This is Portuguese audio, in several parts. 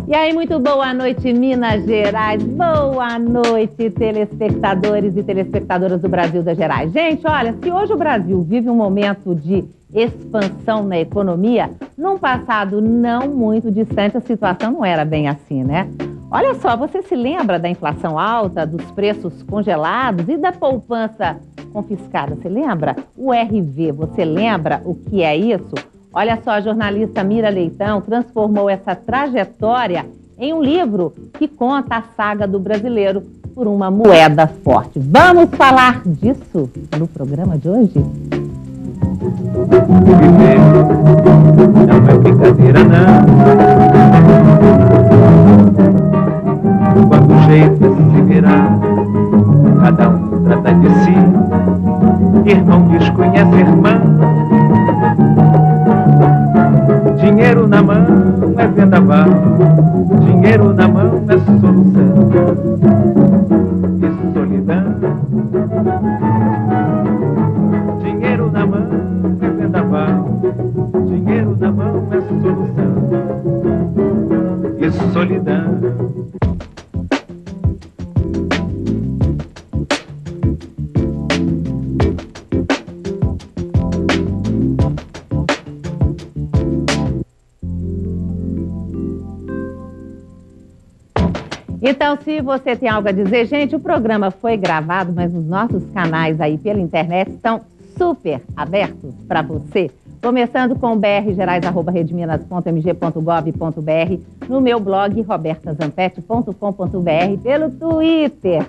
E aí, muito boa noite, Minas Gerais. Boa noite, telespectadores e telespectadoras do Brasil das Gerais. Gente, olha, se hoje o Brasil vive um momento de expansão na economia, num passado não muito distante, a situação não era bem assim, né? Olha só, você se lembra da inflação alta, dos preços congelados e da poupança confiscada? Você lembra? O RV, você lembra o que é isso? Olha só, a jornalista Mira Leitão transformou essa trajetória em um livro que conta a saga do brasileiro por uma moeda forte. Vamos falar disso no programa de hoje? Viver não é brincadeira, não. Quando o jeito é se virar, cada um trata de si. Irmão desconhece irmã. Dinheiro na mão é vendaval, dinheiro na mão é solução. E solidão. Dinheiro na mão é vendaval, dinheiro na mão é solução. E solidão. Então, se você tem algo a dizer, gente, o programa foi gravado, mas os nossos canais aí pela internet estão super abertos para você. Começando com brgerais@redminas.mg.gov.br, no meu blog robertazampetti.com.br, pelo Twitter,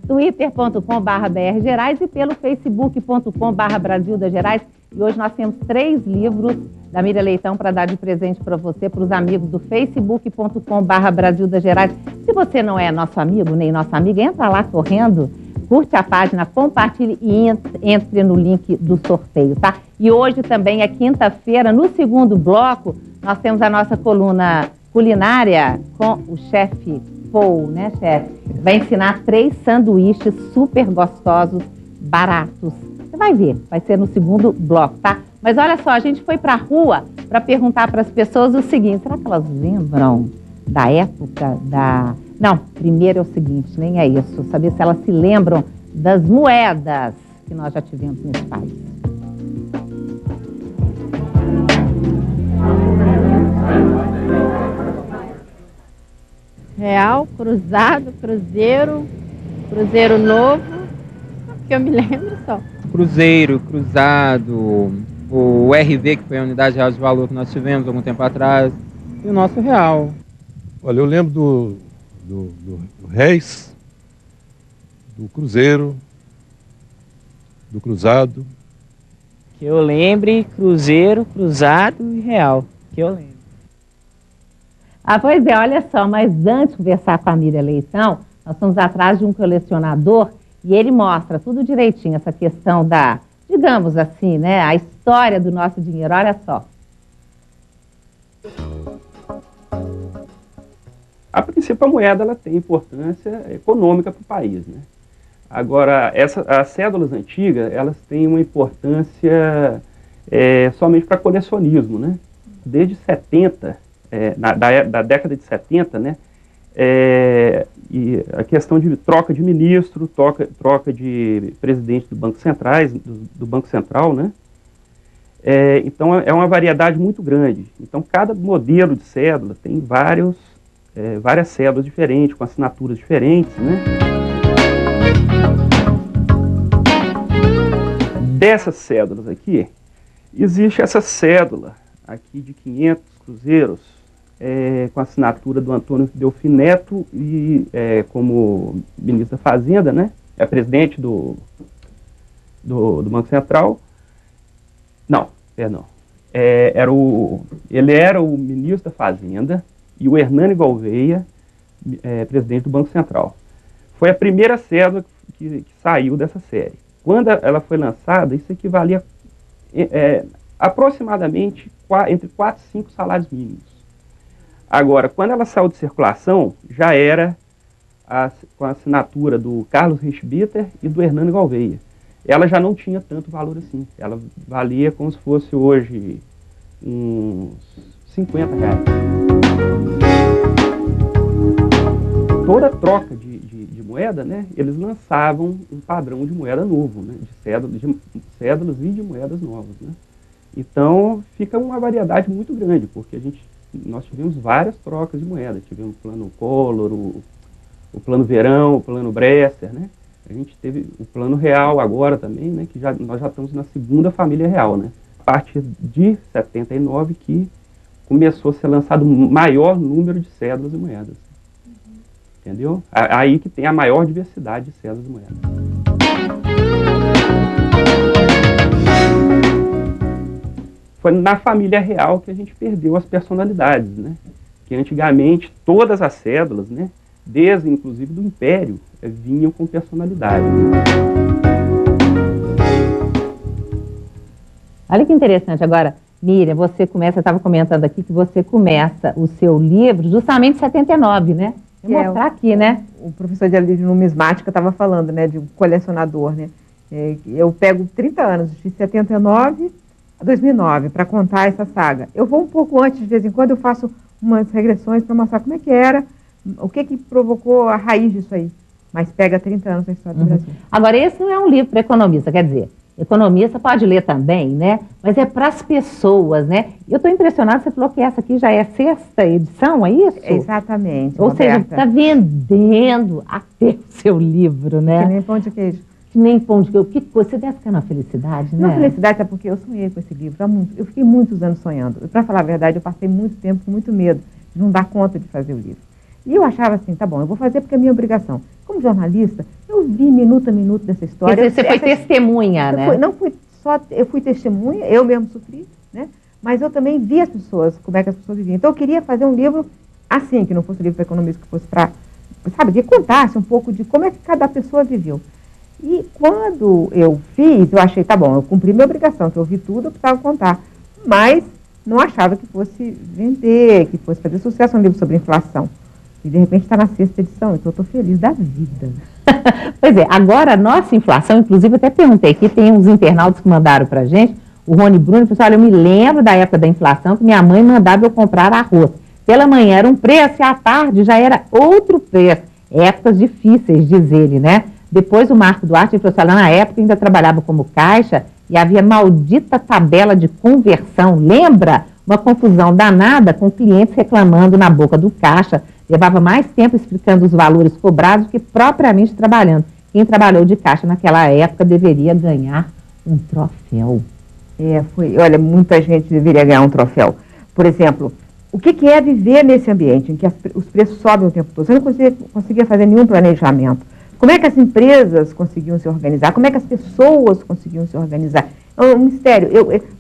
twitter.com/brgerais e pelo facebook.com/Brasil das Gerais. E hoje nós temos 3 livros da Mira Leitão para dar de presente para você, para os amigos do facebook.com/Brasil das Gerais. Se você não é nosso amigo nem nossa amiga, entra lá correndo, curte a página, compartilhe e entre no link do sorteio, tá? E hoje também é quinta-feira, no segundo bloco, nós temos a nossa coluna culinária com o chefe Paul, né, chefe? Vai ensinar 3 sanduíches super gostosos, baratos. Você vai ver, vai ser no segundo bloco, tá? Mas olha só, a gente foi para a rua para perguntar para as pessoas o seguinte: será que elas lembram da época da... Não, primeiro é o seguinte, nem é isso, saber se elas se lembram das moedas que nós já tivemos nesse país. Real, cruzado, cruzeiro, cruzeiro novo, que eu me lembro só. Cruzeiro, cruzado, o RV, que foi a unidade real de valor que nós tivemos algum tempo atrás, e o nosso real. Olha, eu lembro do réis, do cruzeiro, do cruzado. Que eu lembre, cruzeiro, cruzado e real, que eu lembro. Ah, pois é, olha só, mas antes de conversar com a Mira Leitão, nós fomos atrás de um colecionador e ele mostra tudo direitinho, essa questão da, digamos assim, né, a história do nosso dinheiro. Olha só. A princípio, a moeda ela tem importância econômica para o país, né? Agora, as cédulas antigas, elas têm uma importância somente para colecionismo, né? Desde 70, da década de 70, né? E a questão de troca de ministro, troca de presidente do Banco Central, né? Então, é uma variedade muito grande. Então, cada modelo de cédula tem várias cédulas diferentes, com assinaturas diferentes, né? Dessas cédulas aqui, existe essa cédula aqui de 500 cruzeiros, com a assinatura do Antônio Delfim Neto e como ministro da Fazenda, né? É presidente do Banco Central. Não, perdão. Ele era o ministro da Fazenda e o Hernani Gouveia, presidente do Banco Central. Foi a primeira cédula que saiu dessa série. Quando ela foi lançada, isso equivalia aproximadamente entre 4 e 5 salários mínimos. Agora, quando ela saiu de circulação, já era com a assinatura do Carlos Richbiter e do Hernani Gouveia. Ela já não tinha tanto valor assim. Ela valia como se fosse hoje uns R$50. troca de moeda, né, eles lançavam um padrão de moeda novo, né, de cédulas e de moedas novas, né. Então, fica uma variedade muito grande, porque nós tivemos várias trocas de moeda. Tivemos o plano Collor, o plano Verão, o plano Bresser, né. A gente teve o plano real agora também, né, que nós já estamos na segunda família real, né. A partir de 79 que começou a ser lançado o maior número de cédulas e moedas. Entendeu? Aí que tem a maior diversidade de cédulas e moedas. Foi na família real que a gente perdeu as personalidades, né? Que antigamente todas as cédulas, né, desde inclusive do Império, vinham com personalidade. Olha que interessante. Agora, Miriam, você estava comentando aqui que você começa o seu livro justamente em 79, né? Vou mostrar aqui, né? O professor de numismática estava falando, né, de um colecionador, né? Eu pego 30 anos, de 79 a 2009, para contar essa saga. Eu vou um pouco antes, de vez em quando eu faço umas regressões para mostrar como é que era, o que provocou a raiz disso aí. Mas pega 30 anos da história do Brasil. Agora, esse não é um livro para economista, quer dizer, economista pode ler também, né? Mas é para as pessoas, né? Eu estou impressionada, você falou que essa aqui já é a 6ª edição, é isso? Exatamente. Ou seja, está vendendo até o seu livro, né? Que nem pão de queijo. Que nem pão de queijo. Que coisa, você deve ficar na felicidade, né? Na felicidade é porque eu sonhei com esse livro. Eu fiquei muitos anos sonhando. Para falar a verdade, eu passei muito tempo com muito medo de não dar conta de fazer o livro. E eu achava assim, tá bom, eu vou fazer porque é minha obrigação. Como jornalista, eu vi minuto a minuto dessa história. Você foi testemunha, né? Eu fui testemunha, eu mesmo sofri, né? Mas eu também vi as pessoas, como é que as pessoas viviam. Então eu queria fazer um livro assim, que não fosse um livro para economista, que fosse para, sabe, que contasse um pouco de como é que cada pessoa viveu. E quando eu fiz, eu achei, tá bom, eu cumpri minha obrigação, que eu vi tudo, eu precisava contar. Mas não achava que fosse vender, que fosse fazer sucesso um livro sobre inflação. E de repente está na 6ª edição, então eu estou feliz da vida. Pois é, agora a nossa inflação, inclusive eu até perguntei aqui, tem uns internautas que mandaram para a gente, o Rony Bruno falou, olha, eu me lembro da época da inflação que minha mãe mandava eu comprar arroz. Pela manhã era um preço e à tarde já era outro preço. Épocas difíceis, diz ele, né? Depois o Marco Duarte falou, olha, na época eu ainda trabalhava como caixa e havia maldita tabela de conversão. Lembra? Uma confusão danada com clientes reclamando na boca do caixa. Levava mais tempo explicando os valores cobrados do que propriamente trabalhando. Quem trabalhou de caixa naquela época deveria ganhar um troféu. Olha, muita gente deveria ganhar um troféu. Por exemplo, o que é viver nesse ambiente em que os preços sobem o tempo todo? Você não conseguia fazer nenhum planejamento. Como é que as empresas conseguiam se organizar? Como é que as pessoas conseguiam se organizar? É um mistério.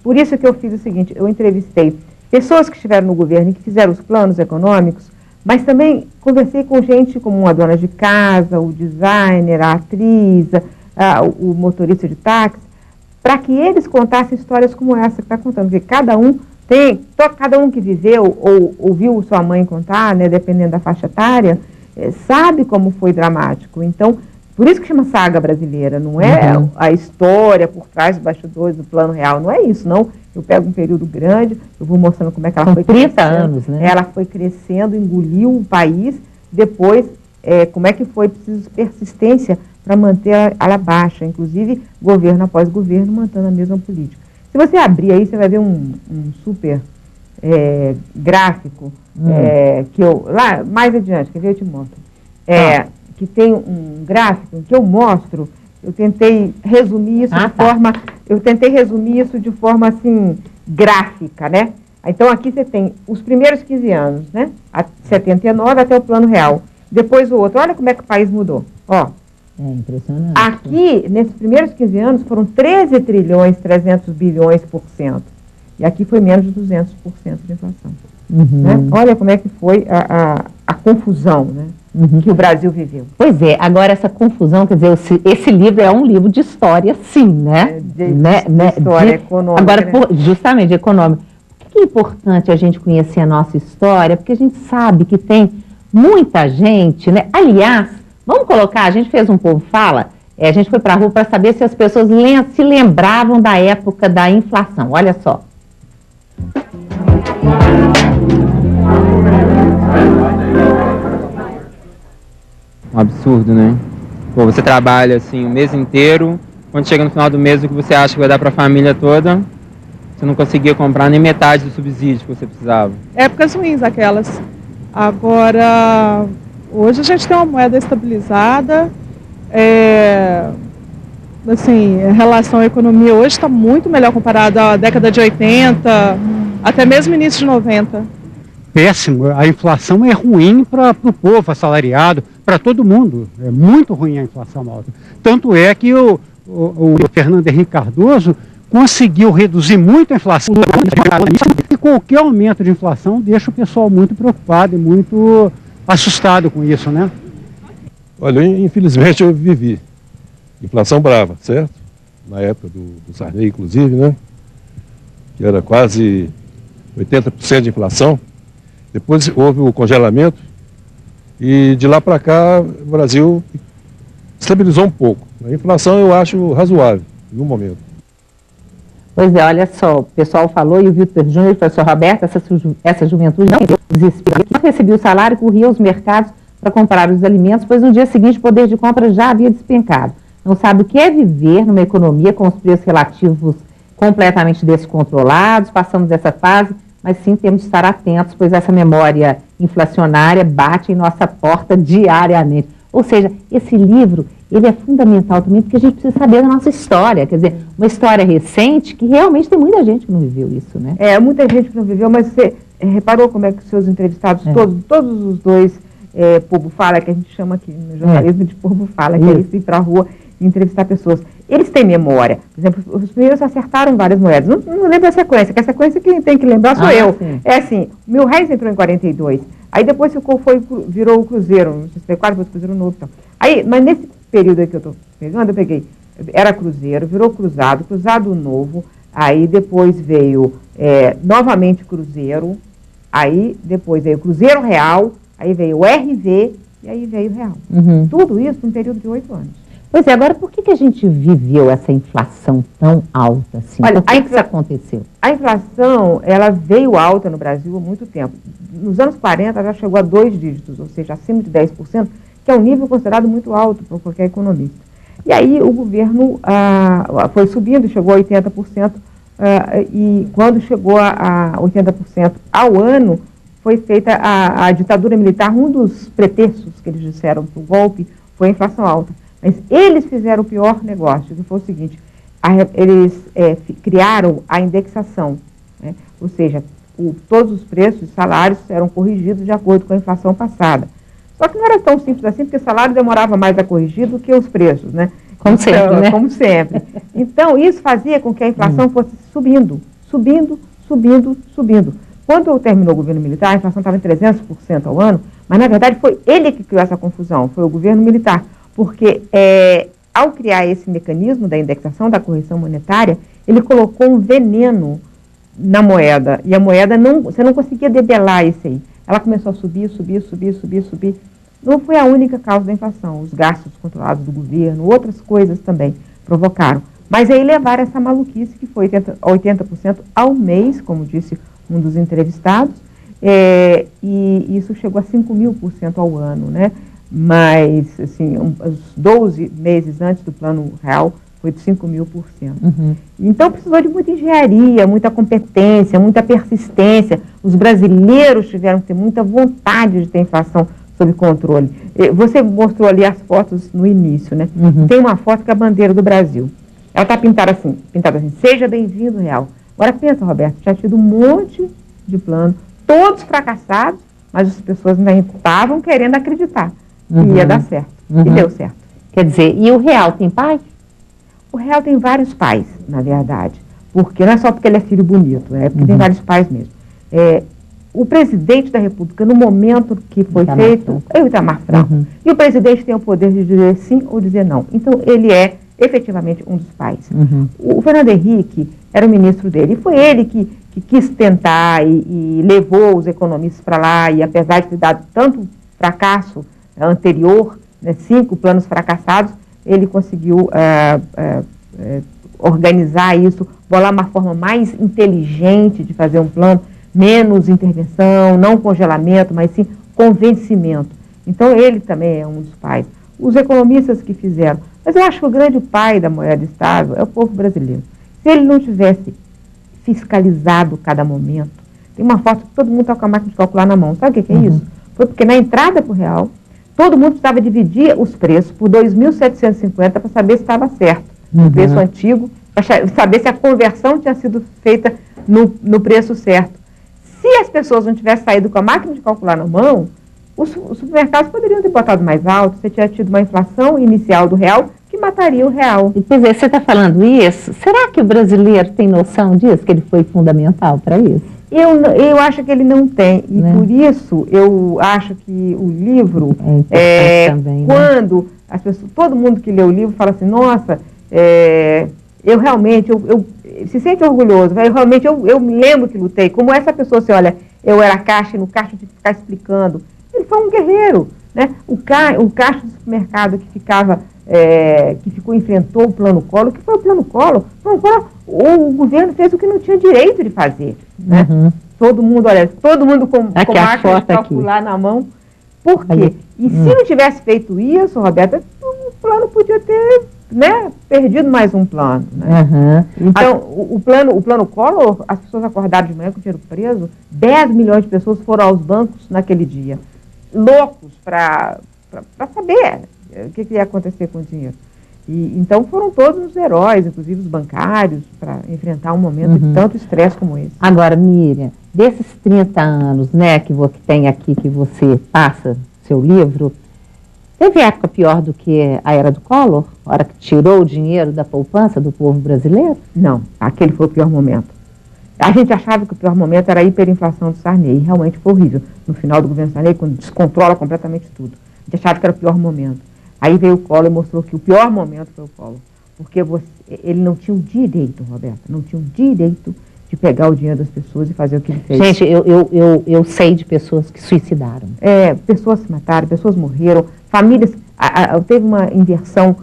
Por isso que eu fiz o seguinte, eu entrevistei pessoas que estiveram no governo e que fizeram os planos econômicos, mas também conversei com gente como uma dona de casa, o designer, a atriz, o motorista de táxi, para que eles contassem histórias como essa que está contando. Porque cada um que viveu ou ouviu sua mãe contar, né, dependendo da faixa etária, sabe como foi dramático. Então, por isso que chama saga brasileira, não é a história por trás dos bastidores do plano real, não é isso, não. Eu pego um período grande, eu vou mostrando como é que ela foi crescendo. 30 anos, né? Ela foi crescendo, engoliu o país, depois, como é que foi preciso persistência para manter ela baixa, inclusive governo após governo, mantendo a mesma política. Se você abrir aí, você vai ver um super gráfico, que eu, lá mais adiante, quer ver, eu te mostro, que tem um gráfico que eu mostro. Eu tentei resumir isso de forma assim, gráfica, né? Então aqui você tem os primeiros 15 anos, né? A 79 até o plano real. Depois o outro, olha como é que o país mudou. Ó. É impressionante. Aqui, nesses primeiros 15 anos, foram 13 trilhões 300 bilhões por cento. E aqui foi menos de 200% de inflação. Né? Olha como é que foi a confusão, né? Que o Brasil viveu. Pois é, agora essa confusão, quer dizer, esse livro é um livro de história, sim, né? De história econômica. Agora, justamente, econômica. Por que é importante a gente conhecer a nossa história? Porque a gente sabe que tem muita gente, né? Aliás, vamos colocar, a gente fez um Povo Fala, a gente foi para a rua para saber se as pessoas se lembravam da época da inflação. Olha só. absurdo, né? Pô, você trabalha assim o mês inteiro, quando chega no final do mês o que você acha que vai dar para a família toda, você não conseguia comprar nem metade do subsídio que você precisava. Épocas ruins aquelas. Agora, hoje a gente tem uma moeda estabilizada, assim, a relação à economia hoje está muito melhor comparada à década de 80, até mesmo início de 90. Péssimo, a inflação é ruim para o povo assalariado, para todo mundo, é muito ruim a inflação alta. Tanto é que o Fernando Henrique Cardoso conseguiu reduzir muito a inflação, e qualquer aumento de inflação deixa o pessoal muito preocupado e muito assustado com isso, né? Olha, infelizmente eu vivi inflação brava, certo? Na época do Sarney, inclusive, né? Que era quase 80% de inflação. Depois houve o congelamento e de lá para cá o Brasil estabilizou um pouco. A inflação eu acho razoável no momento. Pois é, olha só, o pessoal falou e o Vitor Júnior falou, senhor Roberto, essa juventude não desespero. Não recebia o salário, corria aos mercados para comprar os alimentos, pois no dia seguinte o poder de compra já havia despencado. Não sabe o que é viver numa economia com os preços relativos completamente descontrolados, passamos dessa fase, mas sim temos de estar atentos, pois essa memória inflacionária bate em nossa porta diariamente. Ou seja, esse livro, ele é fundamental também porque a gente precisa saber da nossa história, quer dizer, uma história recente que realmente tem muita gente que não viveu isso, né? Muita gente que não viveu, mas você reparou como é que os seus entrevistados, todos os dois, povo fala, que a gente chama aqui no jornalismo de povo fala, que é isso, ir para a rua e entrevistar pessoas. Eles têm memória. Por exemplo, os primeiros acertaram várias moedas. Não lembro a sequência, que a sequência quem tem que lembrar sou eu. Sim. É assim, R$1.000 entrou em 42. Aí depois virou o Cruzeiro, não sei se foi 4, depois o Cruzeiro novo. Então. Aí, mas nesse período aí que eu estou pegando, eu peguei, era Cruzeiro, virou Cruzado Novo, aí depois veio novamente Cruzeiro, aí depois veio Cruzeiro Real, aí veio o RV e aí veio o Real. Uhum. Tudo isso num período de 8 anos. Pois é, agora por que a gente viveu essa inflação tão alta assim? Olha, por que isso aconteceu? A inflação, ela veio alta no Brasil há muito tempo. Nos anos 40 já chegou a 2 dígitos, ou seja, acima de 10%, que é um nível considerado muito alto por qualquer economista. E aí o governo foi subindo, chegou a 80%, e quando chegou a 80% ao ano, foi feita a ditadura militar. Um dos pretextos que eles disseram para o golpe foi a inflação alta. Mas eles fizeram o pior negócio, que foi o seguinte, eles criaram a indexação, né? Ou seja, todos os preços e salários eram corrigidos de acordo com a inflação passada. Só que não era tão simples assim, porque o salário demorava mais a corrigir do que os preços, né? Como sempre, né? Como sempre. Então, isso fazia com que a inflação fosse subindo. Quando terminou o governo militar, a inflação estava em 300% ao ano, mas, na verdade, foi ele que criou essa confusão, foi o governo militar. Porque, ao criar esse mecanismo da indexação, da correção monetária, ele colocou um veneno na moeda. E a moeda, você não conseguia debelar isso aí. Ela começou a subir. Não foi a única causa da inflação. Os gastos controlados do governo, outras coisas também provocaram. Mas aí levaram essa maluquice que foi 80% ao mês, como disse um dos entrevistados, e isso chegou a 5.000% ao ano, né? Mas, assim, os 12 meses antes do Plano Real foi de 5.000%. Uhum. Então, precisou de muita engenharia, muita competência, muita persistência. Os brasileiros tiveram que ter muita vontade de ter inflação sob controle. Você mostrou ali as fotos no início, né? Uhum. Tem uma foto que é a bandeira do Brasil. Ela está pintada assim, seja bem-vindo, Real. Agora pensa, Roberto, tinha tido um monte de plano, todos fracassados, mas as pessoas ainda estavam querendo acreditar. Uhum. Ia dar certo. Uhum. E deu certo. Quer dizer, e o Real tem pai? O Real tem vários pais, na verdade. Porque não é só porque ele é filho bonito, é porque tem vários pais mesmo. O presidente da República, no momento que foi feito, é o Itamar Franco. Uhum. E o presidente tem o poder de dizer sim ou dizer não. Então, ele é efetivamente um dos pais. Uhum. O Fernando Henrique era o ministro dele. E foi ele que quis tentar e levou os economistas para lá. E apesar de ter dado tanto fracasso anterior, né, 5 planos fracassados, ele conseguiu organizar isso, bolar uma forma mais inteligente de fazer um plano, menos intervenção, não congelamento, mas sim convencimento. Então ele também é um dos pais. Os economistas que fizeram. Mas eu acho que o grande pai da moeda estável é o povo brasileiro. Se ele não tivesse fiscalizado cada momento, tem uma foto que todo mundo está com a máquina de calcular na mão. Sabe o que é isso? Foi porque na entrada para o real, todo mundo precisava dividir os preços por 2.750 para saber se estava certo. O preço antigo, para saber se a conversão tinha sido feita no preço certo. Se as pessoas não tivessem saído com a máquina de calcular na mão, os supermercados poderiam ter botado mais alto, você tinha tido uma inflação inicial do real que mataria o real. E, pois é, você está falando isso, será que o brasileiro tem noção disso, que ele foi fundamental para isso? Eu acho que ele não tem, e por isso eu acho que o livro, também, quando as pessoas, todo mundo que lê o livro fala assim, nossa, eu realmente, eu se sente orgulhoso, eu me lembro que lutei, como essa pessoa, assim, olha, eu era caixa, e no caixa eu tinha que ficar explicando, ele foi um guerreiro, né? O caixa do supermercado que enfrentou o Plano Collor, que foi o Plano Collor? O governo fez o que não tinha direito de fazer, né? Todo mundo com máquina de calcular na mão. Por quê? E se não tivesse feito isso, Roberta, o plano podia ter, né, perdido mais um plano, né? Então, o plano Collor, as pessoas acordaram de manhã com o dinheiro preso, 10 milhões de pessoas foram aos bancos naquele dia, loucos para saber o que ia acontecer com o dinheiro. E, então foram todos os heróis, inclusive os bancários, para enfrentar um momento de tanto estresse como esse. Agora, Miriam, desses 30 anos, né, que tem aqui, que você passa seu livro, teve época pior do que a era do Collor? A hora que tirou o dinheiro da poupança do povo brasileiro? Não, aquele foi o pior momento. A gente achava que o pior momento era a hiperinflação do Sarney, e realmente foi horrível. No final do governo Sarney, quando descontrola completamente tudo. A gente achava que era o pior momento. Aí veio o Collor e mostrou que o pior momento foi o Collor. Porque ele não tinha o direito, Roberta, não tinha o direito de pegar o dinheiro das pessoas e fazer o que ele fez. Gente, eu sei de pessoas que suicidaram. Pessoas se mataram, pessoas morreram, famílias... teve uma inversão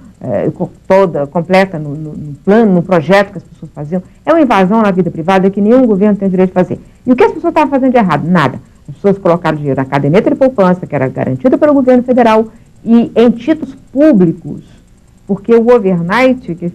toda, completa no plano, no projeto que as pessoas faziam. É uma invasão na vida privada que nenhum governo tem o direito de fazer. E o que as pessoas estavam fazendo de errado? Nada. As pessoas colocaram dinheiro na caderneta de poupança, que era garantida pelo governo federal, e em títulos públicos, porque o overnight, que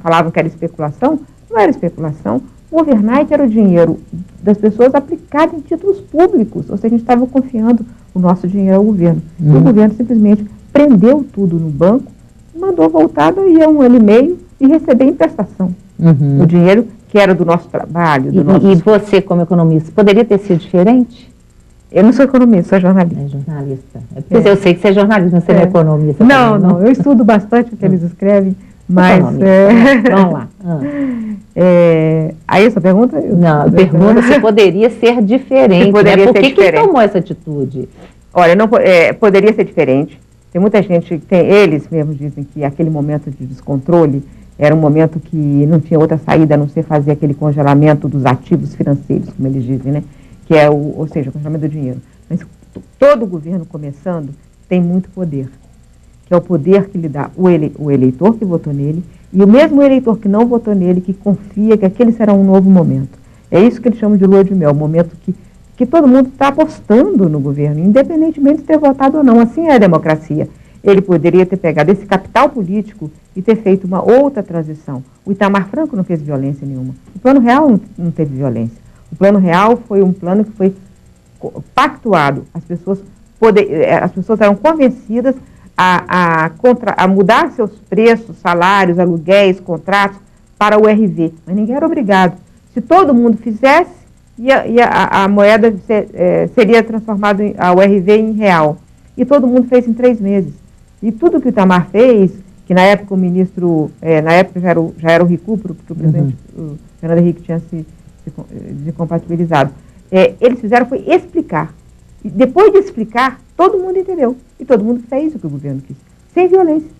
falavam que era especulação, não era especulação, o overnight era o dinheiro das pessoas aplicado em títulos públicos, ou seja, a gente estava confiando o nosso dinheiro ao governo. E o governo simplesmente prendeu tudo no banco, mandou voltar daí a 1 ano e meio e receber em prestação. O dinheiro que era do nosso trabalho. E você, como economista, poderia ter sido diferente? Eu não sou economista, sou jornalista. É jornalista. Eu sei que você é jornalista, você não é economista. Não, eu estudo bastante o que eles escrevem, mas... Vamos lá. Aí essa pergunta... Não, a pergunta se poderia ser diferente. Por que quem tomou essa atitude? Olha, poderia ser diferente. Tem muita gente, eles mesmos dizem que aquele momento de descontrole era um momento que não tinha outra saída a não ser fazer aquele congelamento dos ativos financeiros, como eles dizem, né? Que é ou seja, o congelamento do dinheiro. Mas todo governo começando tem muito poder, que é o poder que lhe dá o eleitor que votou nele e o mesmo eleitor que não votou nele, que confia que aquele será um novo momento. É isso que eles chamam de lua de mel, o momento que todo mundo está apostando no governo, independentemente de ter votado ou não. Assim é a democracia. Ele poderia ter pegado esse capital político e ter feito uma outra transição. O Itamar Franco não fez violência nenhuma. O Plano Real não teve violência. O Plano Real foi um plano que foi pactuado. As pessoas eram convencidas a mudar seus preços, salários, aluguéis, contratos para o RV. Mas ninguém era obrigado. Se todo mundo fizesse, a moeda seria transformada, o RV em real. E todo mundo fez em 3 meses. E tudo que o Itamar fez, que na época o ministro, na época já era o recupero, porque o presidente o Fernando Henrique tinha se desincompatibilizado. Eles fizeram foi explicar. E depois de explicar, todo mundo entendeu. E todo mundo fez o que o governo quis. Sem violência.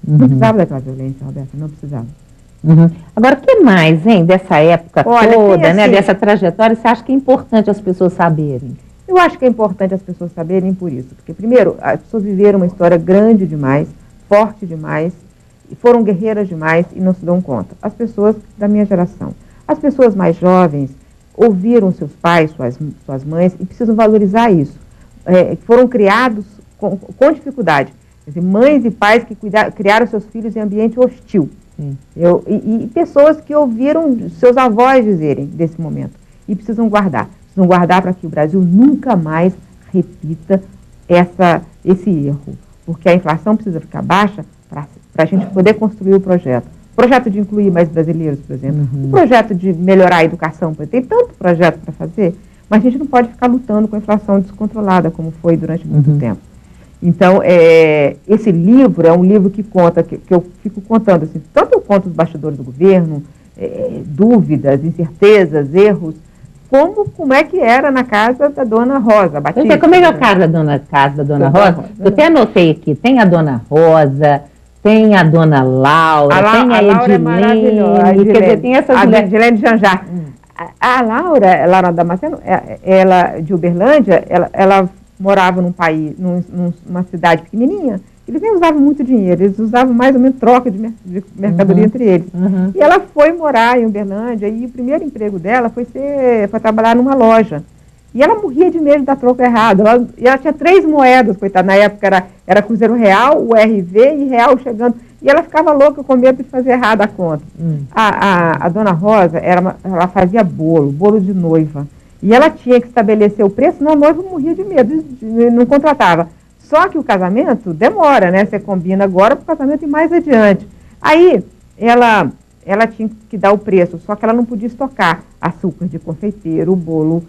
Não precisava daquela violência, Roberta, não precisava. Agora, o que mais, hein, dessa época toda, né, dessa trajetória, você acha que é importante as pessoas saberem? Eu acho que é importante as pessoas saberem por isso. Porque, primeiro, as pessoas viveram uma história grande demais, forte demais, e foram guerreiras demais e não se dão conta. As pessoas da minha geração. As pessoas mais jovens ouviram seus pais, suas mães, e precisam valorizar isso. Foram criados com dificuldade. Quer dizer, mães e pais que criaram seus filhos em ambiente hostil. E pessoas que ouviram seus avós dizerem desse momento. E precisam guardar. Precisam guardar para que o Brasil nunca mais repita esse erro. Porque a inflação precisa ficar baixa para a gente poder construir o projeto. O projeto de incluir mais brasileiros, por exemplo. O projeto de melhorar a educação. Tem tanto projeto para fazer, mas a gente não pode ficar lutando com a inflação descontrolada, como foi durante muito tempo. Então, esse livro é um livro que conta, que eu fico contando, assim, tanto eu conto os bastidores do governo, dúvidas, incertezas, erros, como é que era na casa da Dona Rosa Batista. Como é que é a casa da Dona Rosa? Eu até anotei aqui, tem a Dona Rosa, tem a Dona Laura, tem a Edilene, é maravilhosa. quer dizer, tem essas mulheres. Edilene Janjar. A Laura Damasceno, ela de Uberlândia, ela morava numa cidade pequenininha, eles nem usavam muito dinheiro, eles usavam mais ou menos troca de mercadoria entre eles. E ela foi morar em Uberlândia e o primeiro emprego dela foi trabalhar numa loja. E ela morria de medo da troca errada. Ela tinha 3 moedas, coitada. Na época era Cruzeiro Real, o RV e Real chegando. E ela ficava louca com medo de fazer errada a conta. A Dona Rosa, ela fazia bolo de noiva. E ela tinha que estabelecer o preço, senão a noiva morria de medo, não contratava. Só que o casamento demora, né? Você combina agora para o casamento e mais adiante. Aí, ela tinha que dar o preço, só que ela não podia estocar açúcar de confeiteiro, bolo,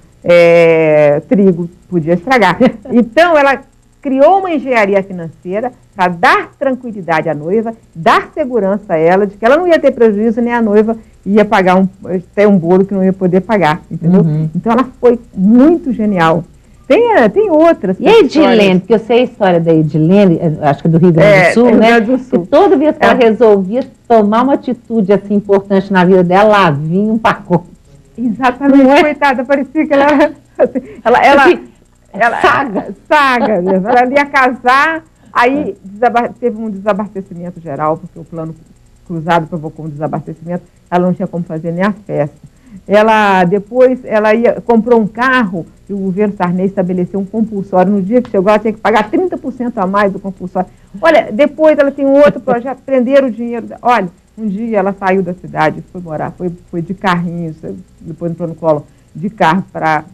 trigo, podia estragar. Então, ela criou uma engenharia financeira para dar tranquilidade à noiva, dar segurança a ela de que ela não ia ter prejuízo, nem a noiva ia pagar ter um bolo que não ia poder pagar, entendeu? Então ela foi muito genial. Tem outras. E a Edilene, porque eu sei a história da Edilene, acho que é do Rio Grande do Sul, né? Do Sul. Que toda vez que ela resolvia tomar uma atitude assim importante na vida dela, lá vinha um pacote. Exatamente, coitada, parecia que ela saga. Ela ia casar, aí teve um desabastecimento geral, porque o plano cruzado provocou um desabastecimento, ela não tinha como fazer nem a festa. Depois ela comprou um carro e o governo Sarney estabeleceu um compulsório. No dia que chegou, ela tinha que pagar 30% a mais do compulsório. Olha, depois ela tem um outro projeto, prender o dinheiro. Olha, um dia ela saiu da cidade, foi morar, foi de carrinhos, depois entrou no colo de carro para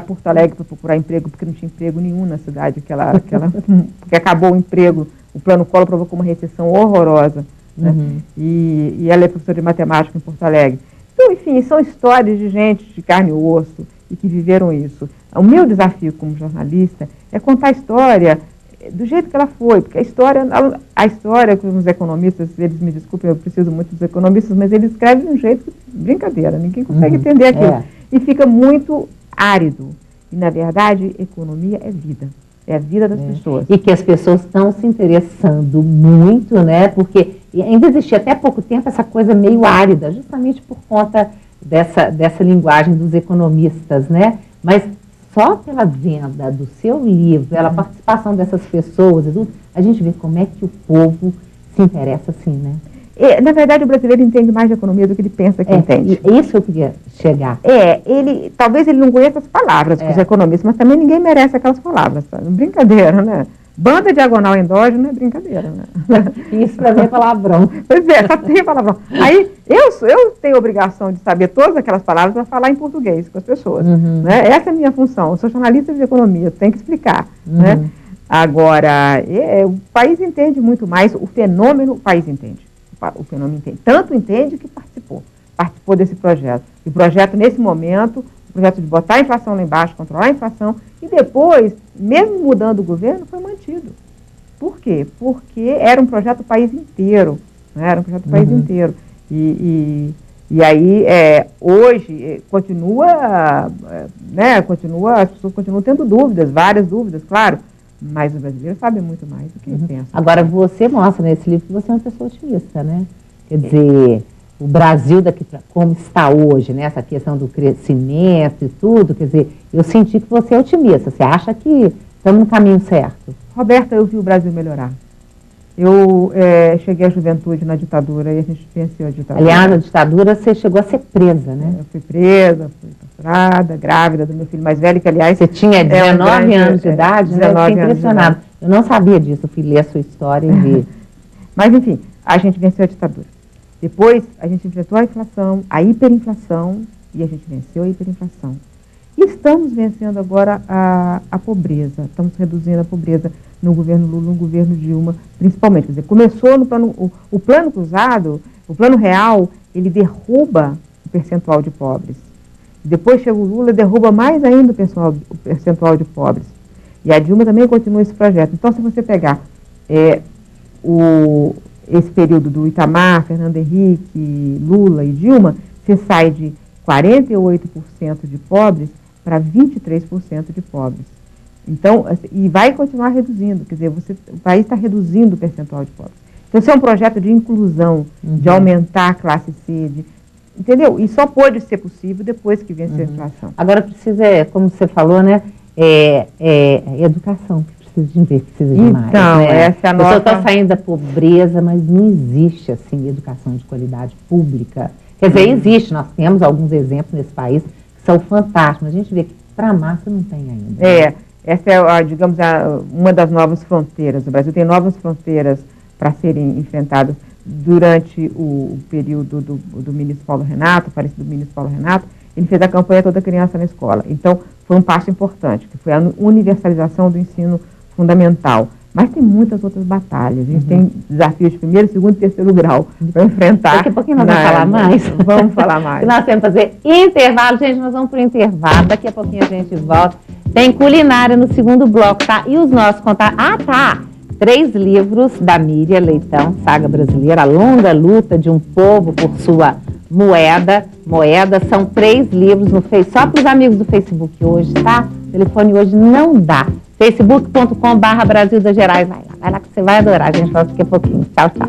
Porto Alegre para procurar emprego, porque não tinha emprego nenhum na cidade, porque acabou o emprego, o plano Collor provocou uma recessão horrorosa. Né? E ela é professora de matemática em Porto Alegre. Então, enfim, são histórias de gente de carne e osso e que viveram isso. O meu desafio como jornalista é contar a história do jeito que ela foi, porque a história com os economistas, eles me desculpem, eu preciso muito dos economistas, mas eles escrevem de um jeito brincadeira, ninguém consegue entender aquilo. E fica muito árido. E, na verdade, economia é vida. É a vida das pessoas. E que as pessoas estão se interessando muito, né? Porque ainda existia até pouco tempo essa coisa meio árida, justamente por conta dessa linguagem dos economistas, né? Mas só pela venda do seu livro, pela participação dessas pessoas, a gente vê como é que o povo se interessa assim, né? Na verdade, o brasileiro entende mais de economia do que ele pensa que entende. Isso eu queria chegar. Talvez ele não conheça as palavras dos economistas, mas também ninguém merece aquelas palavras. Tá? Brincadeira, né? Banda diagonal endógena é brincadeira, né? Isso para mim é palavrão. Pois é, só tem palavrão. Aí, eu tenho a obrigação de saber todas aquelas palavras para falar em português com as pessoas. Né? Essa é a minha função. Eu sou jornalista de economia, eu tenho que explicar. Né? Agora, o país entende muito mais, o fenômeno, o país entende. O fenômeno entende. Tanto entende que participou desse projeto. E o projeto, nesse momento, o projeto de botar a inflação lá embaixo, controlar a inflação, e depois, mesmo mudando o governo, foi mantido. Por quê? Porque era um projeto do país inteiro. Né? Era um projeto do país inteiro. E aí, hoje, as pessoas continuam tendo dúvidas, várias dúvidas, claro. Mas o brasileiro sabe muito mais do que ele pensa. Agora, você mostra nesse livro que você é uma pessoa otimista, né? Quer dizer, o Brasil daqui para como está hoje, né? Essa questão do crescimento e tudo, quer dizer, eu senti que você é otimista. Você acha que estamos no caminho certo? Roberta, eu vi o Brasil melhorar. Eu cheguei à juventude na ditadura e a gente venceu a ditadura. Aliás, na ditadura você chegou a ser presa, né? Eu fui presa, fui torturada, grávida do meu filho mais velho, que aliás... Você tinha 19 anos de idade, né? Eu fiquei impressionado. Eu não sabia disso, eu fui ler a sua história e vi. Mas, enfim, a gente venceu a ditadura. Depois, a gente enfrentou a inflação, a hiperinflação, e a gente venceu a hiperinflação. E estamos vencendo agora a pobreza, estamos reduzindo a pobreza no governo Lula, no governo Dilma, principalmente. Quer dizer, começou no plano, o plano cruzado, o plano real, ele derruba o percentual de pobres. Depois chega o Lula, derruba mais ainda o percentual de pobres. E a Dilma também continua esse projeto. Então, se você pegar esse período do Itamar, Fernando Henrique, Lula e Dilma, você sai de 48% de pobres para 23% de pobres. Então, e vai continuar reduzindo, quer dizer, o país está reduzindo o percentual de pobres. Então, esse é um projeto de inclusão, de aumentar a classe C, entendeu? E só pode ser possível depois que vencer a inflação. Agora precisa, como você falou, né, educação, que precisa de ver, precisa de mais. Então, né? essa é a nossa... Eu estou saindo da pobreza, mas não existe, assim, educação de qualidade pública. Quer dizer, existe, nós temos alguns exemplos nesse país que são fantásticos, mas a gente vê que para a massa não tem ainda. Né? Essa é, digamos, uma das novas fronteiras. O Brasil tem novas fronteiras para serem enfrentadas. Durante o período do ministro Paulo Renato, falecido ministro Paulo Renato, ele fez a campanha Toda Criança na Escola. Então, foi um passo importante, que foi a universalização do ensino fundamental. Mas tem muitas outras batalhas. A gente tem desafios de primeiro, segundo e terceiro grau para enfrentar. Daqui a pouquinho nós vamos falar mais. Vamos falar mais. Nós temos que fazer intervalo. Gente, nós vamos para o intervalo. Daqui a pouquinho a gente volta. Tem culinária no segundo bloco, tá? E os nossos contatos... Ah, tá! 3 livros da Miriam Leitão, Saga Brasileira, A Longa Luta de um Povo por Sua Moeda. São 3 livros no Face, só para os amigos do Facebook hoje, tá? O telefone hoje não dá. facebook.com/Brasil das Gerais. Vai lá que você vai adorar. A gente volta daqui a pouquinho. Tchau, tchau.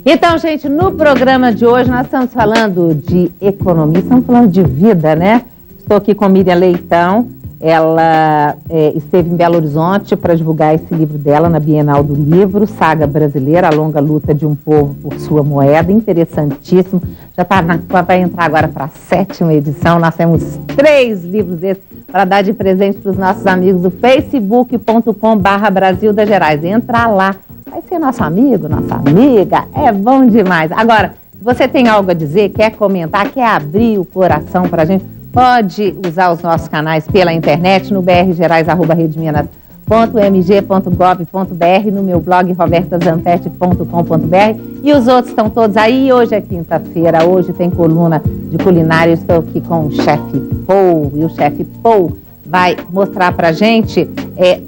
Então, gente, no programa de hoje nós estamos falando de economia, estamos falando de vida, né? Estou aqui com Miriam Leitão, ela esteve em Belo Horizonte para divulgar esse livro dela na Bienal do Livro, Saga Brasileira, A Longa Luta de um Povo por Sua Moeda, interessantíssimo. Já vai entrar agora para a 7ª edição, nós temos 3 livros desses para dar de presente para os nossos amigos do facebook.com/Brasil das Gerais. Entra lá. Vai ser nosso amigo, nossa amiga, é bom demais. Agora, se você tem algo a dizer, quer comentar, quer abrir o coração para a gente, pode usar os nossos canais pela internet, no brgerais@redeminas.mg.gov.br, no meu blog robertazampetti.com.br, e os outros estão todos aí. Hoje é quinta-feira, hoje tem coluna de culinária. Eu estou aqui com o chefe Paul, e o chefe Paul vai mostrar pra gente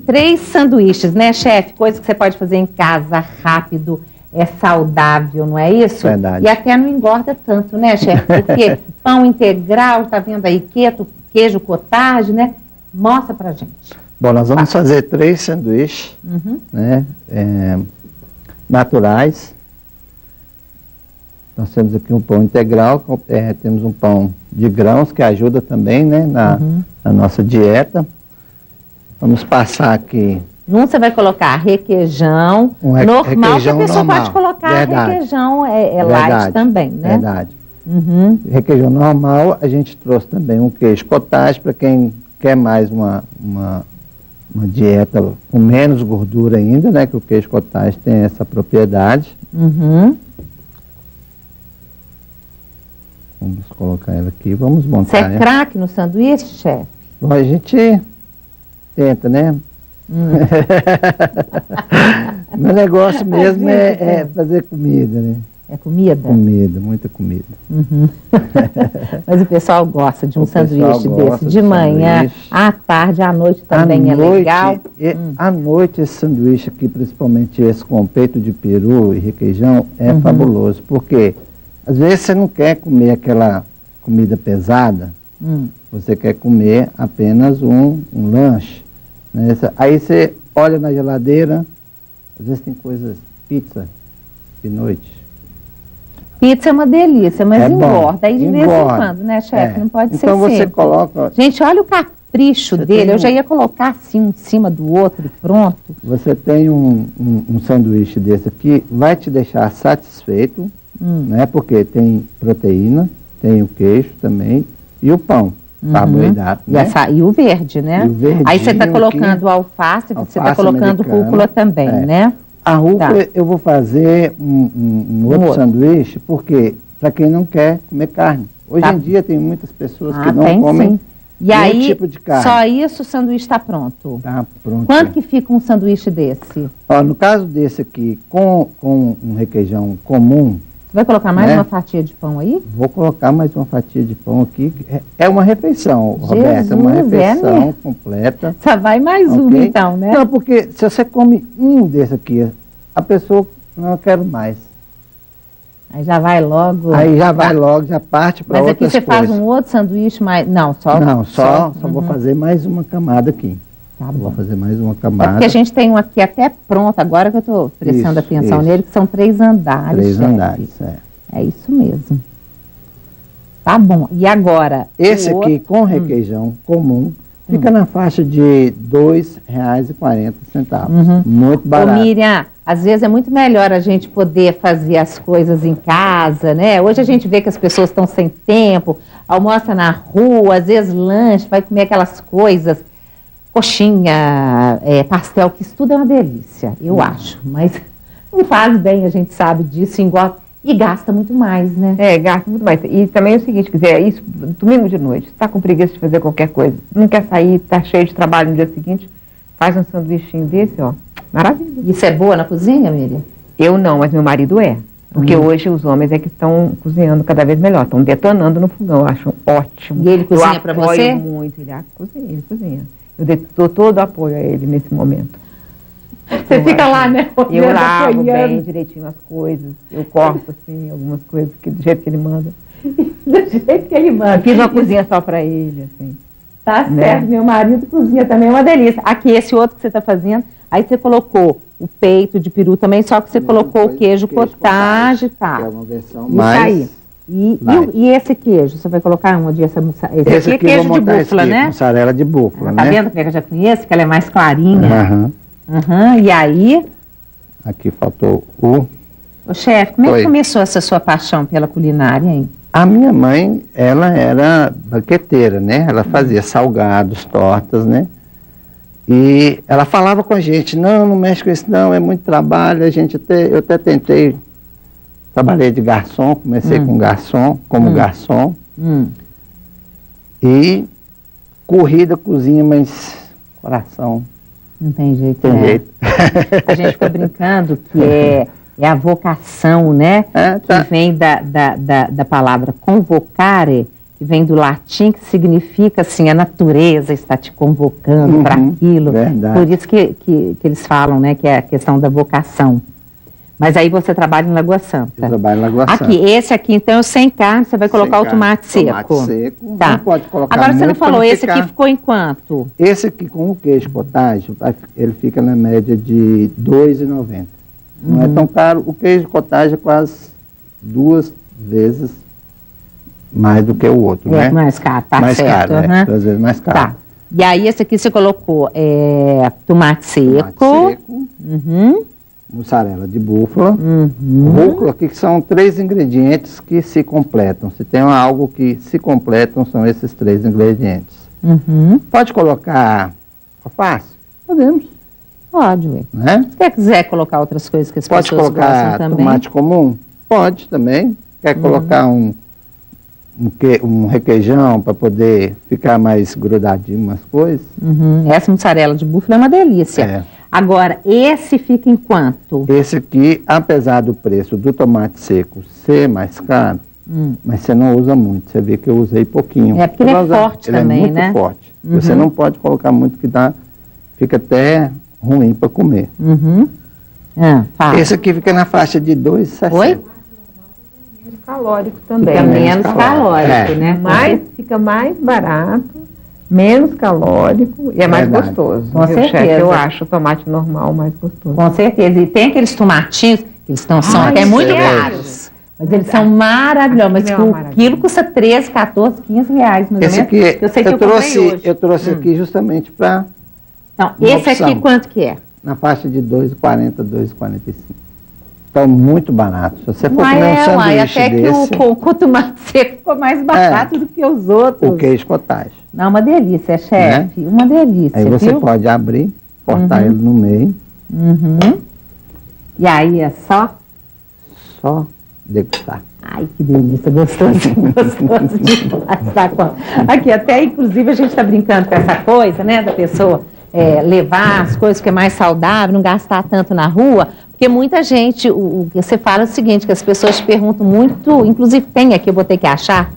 3 sanduíches, né, chefe? Coisa que você pode fazer em casa, rápido, é saudável, não é isso? Verdade. E até não engorda tanto, né, chefe? Porque pão integral, tá vendo aí, queijo cottage, né? Mostra pra gente. Bom, nós vamos fazer 3 sanduíches, né, naturais. Nós temos aqui um pão integral, temos um pão de grãos, que ajuda também, né, na nossa dieta. Vamos passar aqui... Você vai colocar requeijão normal, requeijão que a pessoa normal. Pode colocar requeijão light também, né? Verdade. Requeijão normal, a gente trouxe também um queijo cottage, para quem quer mais uma dieta com menos gordura ainda, né, que o queijo cottage tem essa propriedade. Vamos colocar ela aqui, vamos montar. Você é craque no sanduíche, chefe? Bom, a gente tenta, né? Meu negócio mesmo é fazer comida, né? É comida? Comida, muita comida. Mas o pessoal gosta de um sanduíche desse, de manhã, à tarde, à noite também é legal. À noite esse sanduíche aqui, principalmente esse com peito de peru e requeijão, é fabuloso, porque às vezes você não quer comer aquela comida pesada, você quer comer apenas um lanche. né? Aí você olha na geladeira, às vezes tem coisas, pizza de noite. Pizza é uma delícia, mas engorda. Aí de vez em engorda. quando, né, chefe? Não pode ser Então você sempre. coloca... Gente, olha o capricho Você dele. tem Eu já ia colocar assim, um em cima do outro e pronto. Você tem um sanduíche desse aqui, vai te deixar satisfeito, né? Porque tem proteína, tem o queijo também e o pão, carboidrato, né? E o verde, né? E o verdinho Aí você está aqui, colocando alface, você está colocando americana, rúcula também, né? A rúcula Tá. eu vou fazer um outro sanduíche, porque para quem não quer comer carne. Hoje em dia tem muitas pessoas que não comem sim. E nenhum aí, tipo de carne. só isso o sanduíche está pronto. Tá pronto. Quanto que fica um sanduíche desse? Ó, no caso desse aqui, com um requeijão comum... Você vai colocar mais né? uma fatia de pão aí? Vou colocar mais uma fatia de pão aqui. É uma refeição, Roberta, é uma Jesus, refeição completa. Só vai mais uma então, né? Não, porque se você come um desse aqui, a pessoa não quer mais. Aí já vai logo. Aí já vai logo, já parte para Mas outras aqui você coisas. faz um outro sanduíche mais... Não, só... Não, só vou fazer mais uma camada aqui. Tá bom. Vou fazer mais uma É camada. porque a gente tem um aqui até pronto, agora que eu estou prestando Isso, atenção isso. nele, que são 3 andares. 3 chefe. andares, é. É isso mesmo. Tá bom. E agora? Esse o aqui outro- com requeijão comum fica na faixa de R$ 2,40. Muito Ô, barato. Miriam, às vezes é muito melhor a gente poder fazer as coisas em casa, né? Hoje a gente vê que as pessoas estão sem tempo, almoça na rua, às vezes lanche, vai comer aquelas coisas, coxinha, pastel, que isso tudo é uma delícia, eu acho. Mas não faz bem, a gente sabe disso, engorda e gasta muito mais, né? Gasta muito mais. E também é o seguinte, quer dizer, isso, domingo de noite, está com preguiça de fazer qualquer coisa, não quer sair, está cheio de trabalho no dia seguinte, faz um sanduichinho desse, ó, maravilha. Isso é boa na cozinha, Miriam? Eu não, mas meu marido é. Porque hoje os homens é que estão cozinhando cada vez melhor, estão detonando no fogão, eu acho ótimo. E ele cozinha para você? Eu apoio muito, ele cozinha. Eu dou todo o apoio a ele nesse momento. Você fica lá, né? Eu lavo bem direitinho as coisas, eu corto assim, algumas coisas do jeito que ele manda. Do jeito que ele manda. Eu fiz uma cozinha só para ele, assim. Tá né? certo, meu marido cozinha também, é uma delícia. Aqui, esse outro que você está fazendo, aí você colocou o peito de peru também, só que você colocou o queijo cottage, tá? Que é uma versão Isso mais... aí. E esse queijo, você vai colocar onde? Esse aqui é eu queijo vou de montar búfala, esse aqui, né? mussarela de búfala, Tá né? vendo como é que eu já conheço? Que ela é mais clarinha. Aham. E aí, Aqui faltou o... ô chefe, como é que Oi. começou essa sua paixão pela culinária, hein? A minha mãe, ela era banqueteira, né? Ela fazia salgados, tortas, né? E ela falava com a gente, não mexe com isso não, é muito trabalho. Eu até tentei, trabalhei de garçom, comecei com garçom, como garçom. E corrida, cozinha, mas coração. Não tem jeito, Tem né? jeito. A gente fica brincando que é a vocação, né? Tá. Que vem da palavra convocare, que vem do latim, que significa assim, a natureza está te convocando para aquilo. Verdade. Por isso que eles falam, né, que é a questão da vocação. Mas aí você trabalha em Lagoa Santa. Eu trabalho em Lagoa Santa. Aqui, esse aqui, então, sem carne, você vai colocar o tomate seco. Tomate seco. Tá. Não pode colocar Agora você não muito pra falou, esse ficar- aqui ficou em quanto? Esse aqui com o queijo cottage, ele fica na média de R$ 2,90. Não é tão caro. O queijo cottage é quase 2 vezes mais do que o outro, né? Mais caro, tá mais certo. caro, aham. 2 vezes mais caro. Tá. E aí, esse aqui você colocou tomate seco. Tomate seco, Uhum. mussarela de búfala, rúcula, que são 3 ingredientes que se completam. Se tem algo que se completam, são esses 3 ingredientes. Uhum. Pode colocar alface? Podemos. Pode, ué. Né? Se você quiser colocar outras coisas que as Pode pessoas colocar gostam também. tomate comum? Pode também. Quer colocar um requeijão para poder ficar mais grudadinho umas coisas? Uhum. Essa mussarela de búfala é uma delícia. É. Agora, esse fica em quanto? Esse aqui, apesar do preço do tomate seco ser mais caro, mas você não usa muito. Você vê que eu usei pouquinho. É, porque ele é forte ele também, é muito né? forte. Você não pode colocar muito que fica até ruim para comer. Uhum. Fala. Esse aqui fica na faixa de 2,60. Oi? Calórico também. Fica né? menos calórico, É. né? Mas fica mais barato Menos calórico e é mais gostoso. Com certeza. Chefe, eu acho o tomate normal mais gostoso. Com certeza. E tem aqueles tomatinhos, que eles são até muito caros. Mas eles são maravilhosos. Mas o quilo custa 13, 14, 15 reais, mais Esse ou menos. aqui, Eu sei que eu comprei hoje. Eu trouxe aqui justamente para... Não, esse aqui quanto que é? Na faixa de R$ 2,40, R$ 2,45. Então, muito barato. Se você for comer um sanduíche até desse... que o tomate seco ficou mais barato do que os outros. O queijo cottage. Não, uma delícia, chefe. Né? Uma delícia, aí você viu? pode abrir, cortar ele no meio. E aí é só? Só degustar. Ai, que delícia, gostosinho, gostoso demais. Tá? Aqui, até inclusive a gente está brincando com essa coisa, né, da pessoa levar as coisas que é mais saudável, não gastar tanto na rua, porque muita gente, você fala o seguinte, que as pessoas te perguntam muito, inclusive tem aqui, eu vou ter que achar,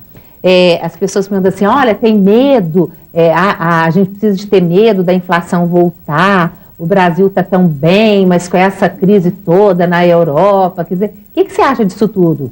as pessoas perguntam assim, olha, tem medo, a gente precisa de ter medo da inflação voltar, o Brasil está tão bem, mas com essa crise toda na Europa, quer dizer, o que você acha disso tudo?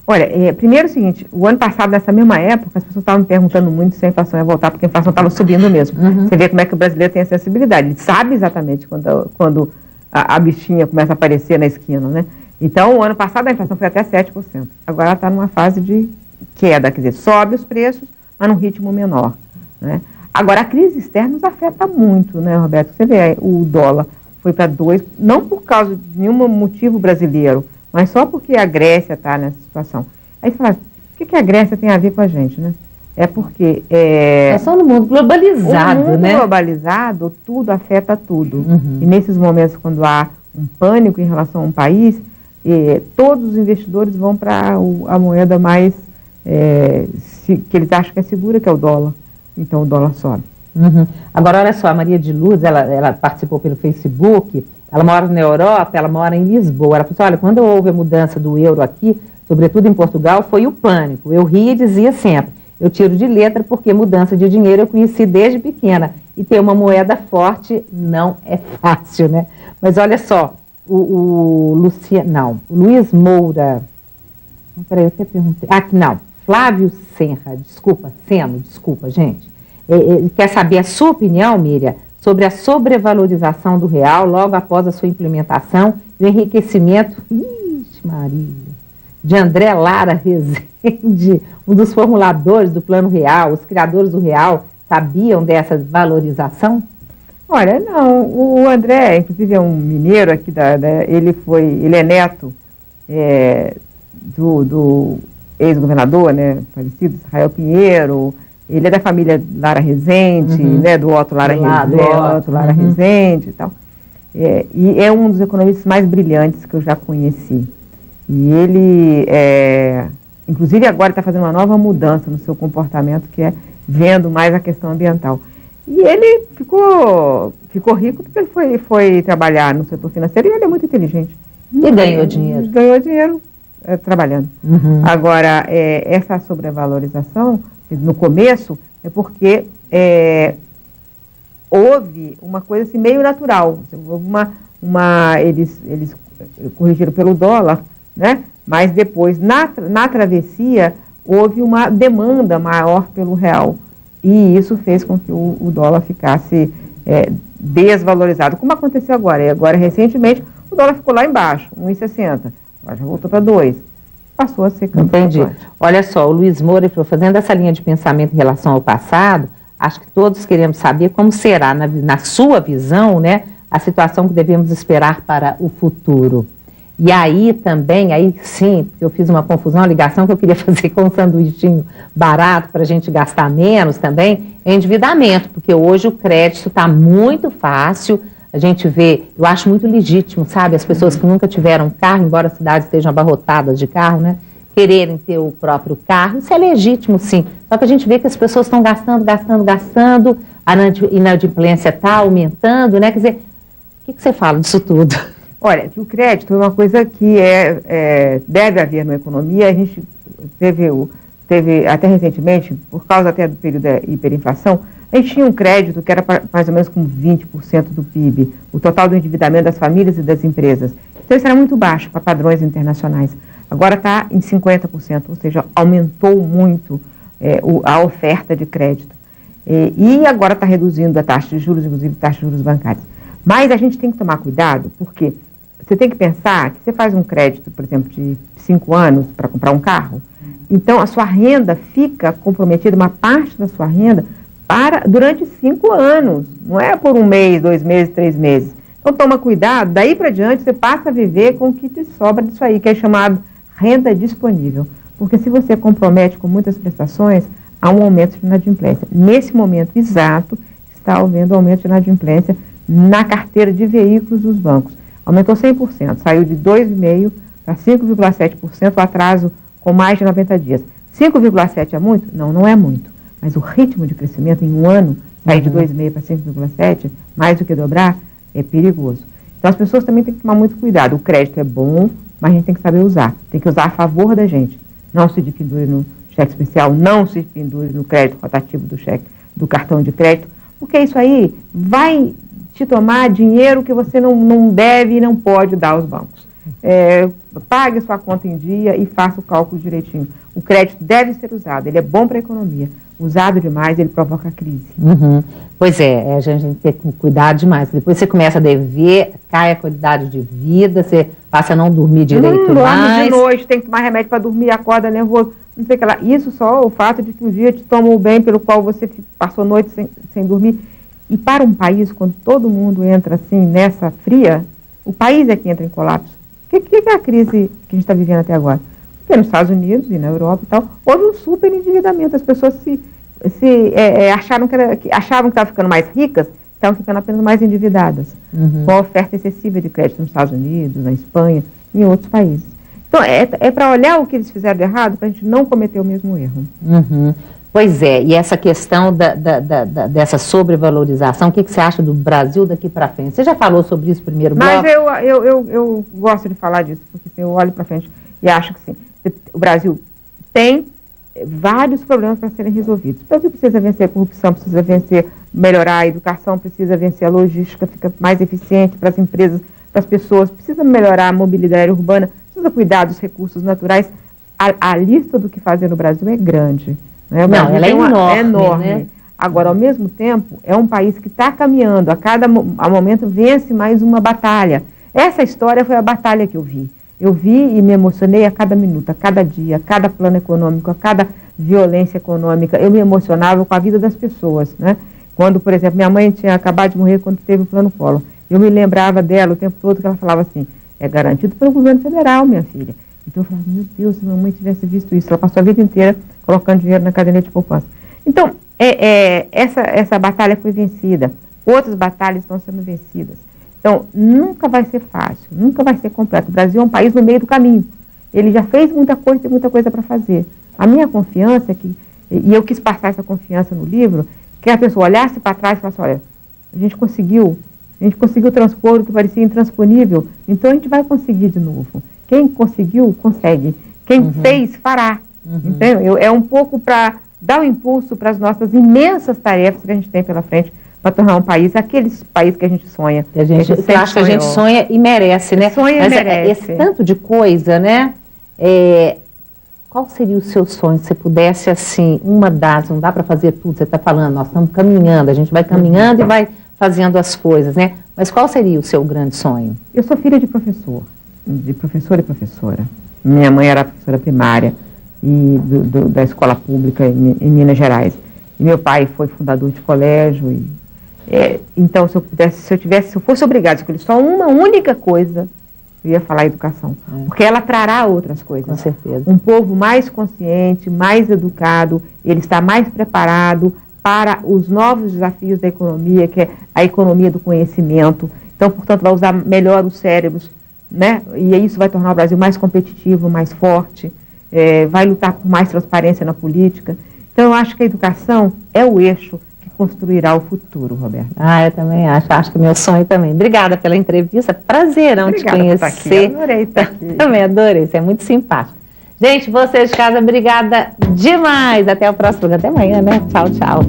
Olha, primeiro é o seguinte, o ano passado, nessa mesma época, as pessoas estavam me perguntando muito se a inflação ia voltar, porque a inflação estava subindo mesmo. Você vê como é que o brasileiro tem a sensibilidade, ele sabe exatamente quando a bichinha começa a aparecer na esquina, né? Então, o ano passado a inflação foi até 7%. Agora ela está numa fase de queda, quer dizer, sobe os preços, mas num ritmo menor, né? Agora, a crise externa nos afeta muito, né, Roberto? Você vê, o dólar foi para 2, não por causa de nenhum motivo brasileiro, mas só porque a Grécia está nessa situação. Aí você fala, o que a Grécia tem a ver com a gente, né? É porque... Nós somos no mundo globalizado, o mundo né? globalizado, tudo afeta tudo. E nesses momentos, quando há um pânico em relação a um país, todos os investidores vão para a moeda mais... que eles acham que é segura, que é o dólar. Então o dólar sobe. Agora, olha só, a Maria de Luz, ela participou pelo Facebook, ela mora na Europa, ela mora em Lisboa. Ela falou assim, olha, quando houve a mudança do euro aqui, sobretudo em Portugal, foi o pânico. Eu ria e dizia sempre, eu tiro de letra porque mudança de dinheiro eu conheci desde pequena. E ter uma moeda forte não é fácil, né? Mas olha só, o Luiz Moura, peraí, eu até perguntei, Flávio Senra, desculpa, gente. Ele quer saber a sua opinião, Miriam, sobre a sobrevalorização do real logo após a sua implementação e o enriquecimento, de André Lara Rezende, um dos formuladores do Plano Real, os criadores do real, sabiam dessa valorização? Olha, não, o André, inclusive é um mineiro aqui, ele é neto do ex-governador, né, falecido, Israel Pinheiro. Ele é da família Lara Rezende, né, do Otto Lara Rezende e tal. E é um dos economistas mais brilhantes que eu já conheci. E ele, inclusive agora está fazendo uma nova mudança no seu comportamento, que é vendo mais a questão ambiental. E ele ficou rico porque ele foi trabalhar no setor financeiro e ele é muito inteligente. E ganhou dinheiro. Ganhou dinheiro trabalhando. Agora, essa sobrevalorização, no começo, é porque houve uma coisa assim, meio natural. Houve eles corrigiram pelo dólar, né? Mas depois, na travessia, houve uma demanda maior pelo real. E isso fez com que o dólar ficasse desvalorizado, como aconteceu agora. E agora, recentemente, o dólar ficou lá embaixo, 1,60. Agora já voltou para 2. Passou a ser campeão. Entendi. Olha só, o Luiz Moura falou, fazendo essa linha de pensamento em relação ao passado, acho que todos queremos saber como será, na sua visão, né, a situação que devemos esperar para o futuro. E aí também, aí sim, porque eu fiz uma confusão, a ligação que eu queria fazer com um sanduichinho barato para a gente gastar menos também, é endividamento, porque hoje o crédito está muito fácil, a gente vê, eu acho muito legítimo, sabe, as pessoas que nunca tiveram carro, embora as cidades estejam abarrotadas de carro, né, quererem ter o próprio carro, isso é legítimo sim, só que a gente vê que as pessoas estão gastando, a inadimplência está aumentando, né, quer dizer, o que você fala disso tudo? Olha, que o crédito é uma coisa que deve haver na economia. A gente teve até recentemente, por causa até do período da hiperinflação, a gente tinha um crédito que era mais ou menos com 20% do PIB, o total do endividamento das famílias e das empresas. Então isso era muito baixo para padrões internacionais. Agora está em 50%, ou seja, aumentou muito a oferta de crédito. E agora está reduzindo a taxa de juros, inclusive taxa de juros bancários. Mas a gente tem que tomar cuidado, porque você tem que pensar que você faz um crédito, por exemplo, de 5 anos para comprar um carro, então a sua renda fica comprometida, uma parte da sua renda, durante 5 anos, não é por 1 mês, 2 meses, 3 meses. Então toma cuidado, daí para diante você passa a viver com o que te sobra disso aí, que é chamado renda disponível. Porque se você compromete com muitas prestações, há um aumento de inadimplência. Nesse momento exato, está havendo aumento de inadimplência na carteira de veículos dos bancos. Aumentou 100%, saiu de 2,5% para 5,7%, o atraso com mais de 90 dias. 5,7% é muito? Não, não é muito. Mas o ritmo de crescimento em um ano, sair de 2,5% para 5,7%, mais do que dobrar, é perigoso. Então as pessoas também têm que tomar muito cuidado. O crédito é bom, mas a gente tem que saber usar. Tem que usar a favor da gente. Não se pendure no cheque especial, não se pendure no crédito rotativo do cartão de crédito, porque isso aí vai te tomar dinheiro que você não deve e não pode dar aos bancos. Pague sua conta em dia e faça o cálculo direitinho. O crédito deve ser usado, ele é bom para a economia. Usado demais, ele provoca crise. Pois é, a gente tem que cuidar demais. Depois você começa a dever, cai a qualidade de vida, você passa a não dormir direito mais. De noite, tem que tomar remédio para dormir, acorda nervoso, não sei o que lá. Isso só o fato de que um dia te toma o bem pelo qual você passou noite sem dormir. E para um país, quando todo mundo entra assim, nessa fria, o país é que entra em colapso. O que é a crise que a gente está vivendo até agora? Porque nos Estados Unidos e na Europa e tal, houve um super endividamento. As pessoas achavam que estavam ficando mais ricas, estavam ficando apenas mais endividadas, com a oferta excessiva de crédito nos Estados Unidos, na Espanha e em outros países. Então, é para olhar o que eles fizeram de errado, para a gente não cometer o mesmo erro. Pois é, e essa questão dessa sobrevalorização, o que você acha do Brasil daqui para frente? Você já falou sobre isso no primeiro bloco? Mas eu gosto de falar disso, porque assim, eu olho para frente e acho que sim, o Brasil tem vários problemas para serem resolvidos. O Brasil precisa vencer a corrupção, precisa melhorar a educação, precisa vencer a logística, fica mais eficiente para as empresas, para as pessoas, precisa melhorar a mobilidade urbana, precisa cuidar dos recursos naturais. A lista do que fazer no Brasil é grande. Né? Ela é enorme. Né? Agora, ao mesmo tempo, é um país que está caminhando, a momento vence mais uma batalha. Essa história foi a batalha que eu vi. Eu vi e me emocionei a cada minuto, a cada dia, a cada plano econômico, a cada violência econômica. Eu me emocionava com a vida das pessoas, né? Quando, por exemplo, minha mãe tinha acabado de morrer quando teve o plano Collor. Eu me lembrava dela o tempo todo que ela falava assim, é garantido pelo governo federal, minha filha. Então eu falava, meu Deus, se minha mãe tivesse visto isso. Ela passou a vida inteira colocando dinheiro na caderneta de poupança. Então, essa batalha foi vencida. Outras batalhas estão sendo vencidas. Então, nunca vai ser fácil, nunca vai ser completo. O Brasil é um país no meio do caminho. Ele já fez muita coisa, tem muita coisa para fazer. A minha confiança é que, e eu quis passar essa confiança no livro, que a pessoa olhasse para trás e falasse, olha, a gente conseguiu transpor o que parecia intransponível, então a gente vai conseguir de novo. Quem conseguiu, consegue. Quem fez, fará. Entendeu? É um pouco para dar um impulso para as nossas imensas tarefas que a gente tem pela frente, para tornar um país, aquele país que a gente sonha. Que a gente sonha e merece, né? Sonha e merece. Esse tanto de coisa, né? Qual seria o seu sonho, se você pudesse, assim, não dá para fazer tudo, você está falando, nós estamos caminhando, a gente vai caminhando e vai fazendo as coisas, né? Mas qual seria o seu grande sonho? Eu sou filha de professor e professora. Minha mãe era professora primária e da escola pública em Minas Gerais. E meu pai foi fundador de colégio. Então, se eu fosse obrigada a escolher só uma única coisa, eu ia falar educação. Porque ela trará outras coisas. Com certeza. Um povo mais consciente, mais educado, ele está mais preparado para os novos desafios da economia, que é a economia do conhecimento. Então, portanto, vai usar melhor os cérebros, né? E isso vai tornar o Brasil mais competitivo, mais forte, vai lutar por mais transparência na política. Então, eu acho que a educação é o eixo que construirá o futuro, Roberto. Eu também acho que é meu sonho também. Obrigada pela entrevista, prazerão te conhecer. Por estar aqui. Adorei estar aqui. Também adorei, você é muito simpático. Gente, vocês de casa, obrigada demais. Até o próximo programa, até amanhã, né? Tchau, tchau.